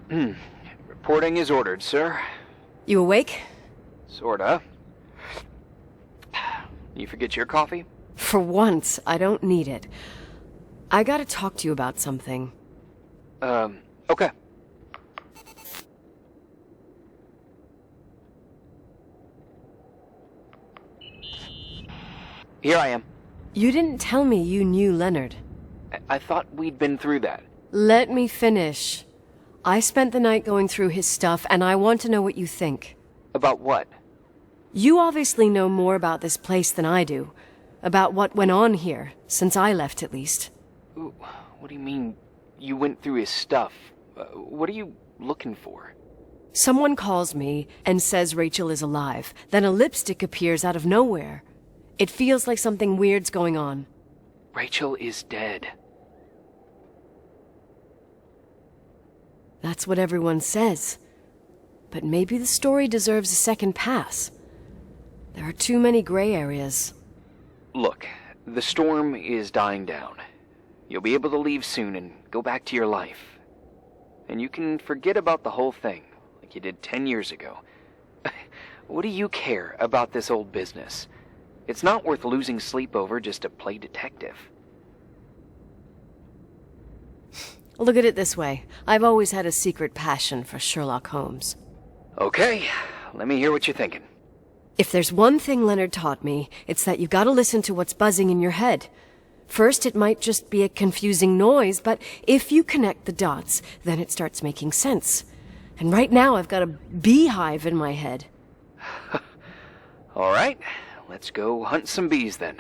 Reporting is ordered, sir. You awake? Sorta. You forget your coffee? For once, I don't need it. I gotta talk to you about something. Okay. Here I am. You didn't tell me you knew Leonard. I thought we'd been through that. Let me finish. I spent the night going through his stuff, and I want to know what you think. About what? You obviously know more about this place than I do. About what went on here, since I left at least. Ooh, what do you mean, you went through his stuff? What are you looking for? Someone calls me and says Rachel is alive. Then a lipstick appears out of nowhere. It feels like something weird's going on. Rachel is dead. That's what everyone says. But maybe the story deserves a second pass. There are too many gray areas. Look, the storm is dying down. You'll be able to leave soon and go back to your life. And you can forget about the whole thing, like you did 10 years ago. What do you care about this old business? It's not worth losing sleep over just to play detective. Look at it this way. I've always had a secret passion for Sherlock Holmes. Okay, let me hear what you're thinking. If there's one thing Leonard taught me, it's that you gotta listen to what's buzzing in your head. First, it might just be a confusing noise, but if you connect the dots, then it starts making sense. And right now, I've got a beehive in my head. All right, let's go hunt some bees then.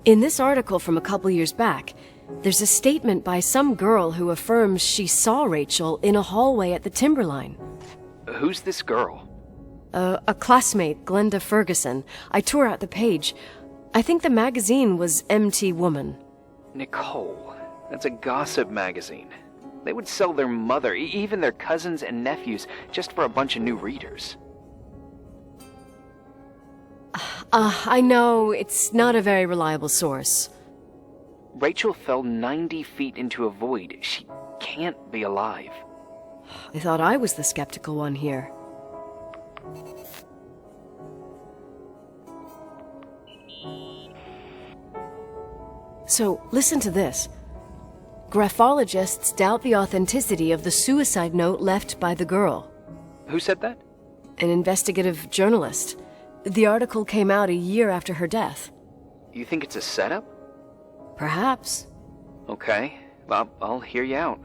In this article from a couple years back, there's a statement by some girl who affirms she saw Rachel in a hallway at the Timberline. Who's this girl? A classmate, Glenda Ferguson. I tore out the page. I think the magazine was MT Woman. Nicole, that's a gossip magazine. They would sell their mother, even their cousins and nephews, just for a bunch of new readers. I know, it's not a very reliable source. Rachel fell 90 feet into a void. She can't be alive. I thought I was the skeptical one here. So, listen to this. Graphologists doubt the authenticity of the suicide note left by the girl. Who said that? An investigative journalist. The article came out a year after her death. You think it's a setup? Perhaps. Okay, well, I'll hear you out.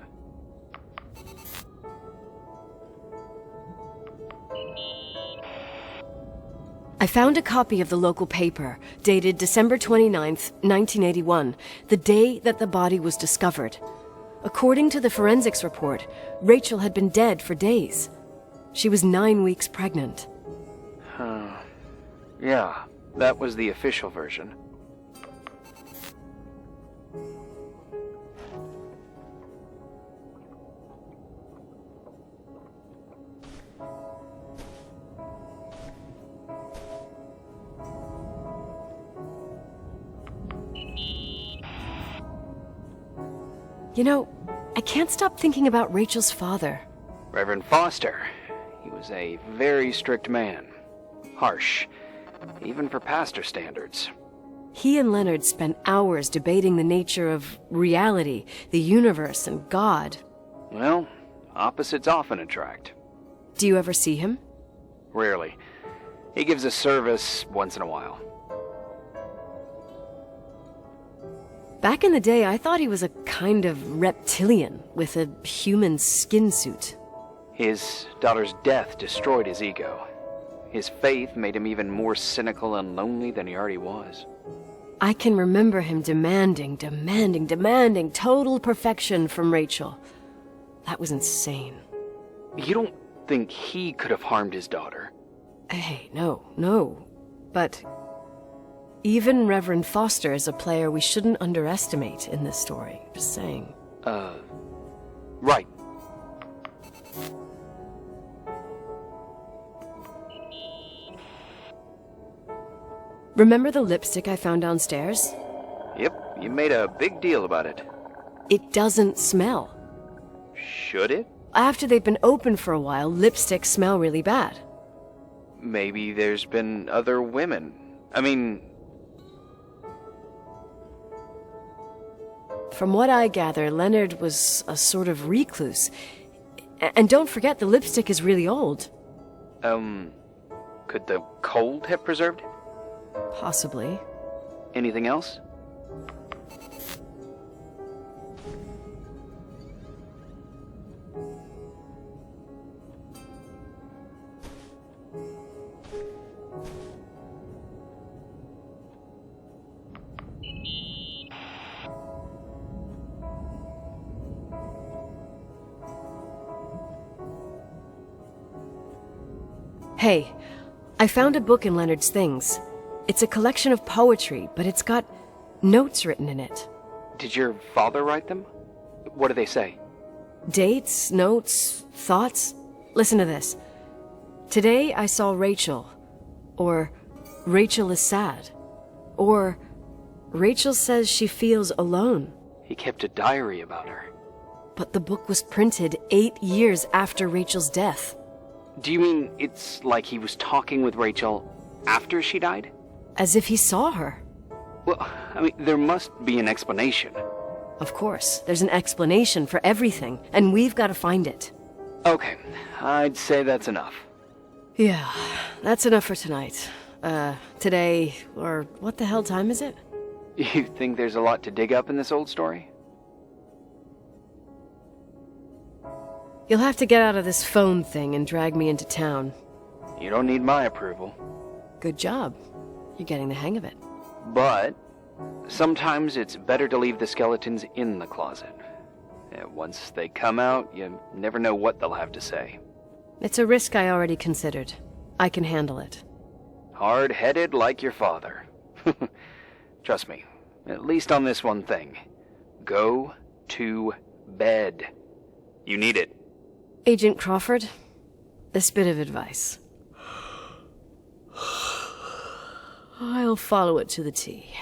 I found a copy of the local paper, dated December 29th, 1981, the day that the body was discovered. According to the forensics report, Rachel had been dead for days. She was 9 weeks pregnant. Yeah, that was the official version. You know, I can't stop thinking about Rachel's father. Reverend Foster. He was a very strict man. Harsh, even for pastor standards. He and Leonard spent hours debating the nature of reality, the universe, and God. Well, opposites often attract. Do you ever see him? Rarely. He gives a service once in a while. Back in the day, I thought he was a kind of reptilian with a human skin suit. His daughter's death destroyed his ego. His faith made him even more cynical and lonely than he already was. I can remember him demanding total perfection from Rachel. That was insane. You don't think he could have harmed his daughter? Hey, no. But even Reverend Foster is a player we shouldn't underestimate in this story. Just saying. Right. Remember the lipstick I found downstairs? Yep, you made a big deal about it. It doesn't smell. Should it? After they've been open for a while, lipsticks smell really bad. Maybe there's been other women. I mean... From what I gather, Leonard was a sort of recluse. And don't forget, the lipstick is really old. Could the cold have preserved it? Possibly. Anything else? Hey, I found a book in Leonard's things. It's a collection of poetry, but it's got notes written in it. Did your father write them? What do they say? Dates, notes, thoughts. Listen to this. Today I saw Rachel. Or Rachel is sad. Or Rachel says she feels alone. He kept a diary about her. But the book was printed 8 years after Rachel's death. Do you mean it's like he was talking with Rachel after she died? As if he saw her. Well, I mean, there must be an explanation. Of course, there's an explanation for everything, and we've got to find it. Okay, I'd say that's enough. Yeah, that's enough for tonight. Today, or what the hell time is it? You think there's a lot to dig up in this old story? You'll have to get out of this phone thing and drag me into town. You don't need my approval. Good job. You're getting the hang of it. But sometimes it's better to leave the skeletons in the closet. Once they come out, you never know what they'll have to say. It's a risk I already considered. I can handle it. Hard-headed like your father. Trust me, at least on this one thing. Go to bed. You need it. Agent Crawford, this bit of advice. I'll follow it to the T.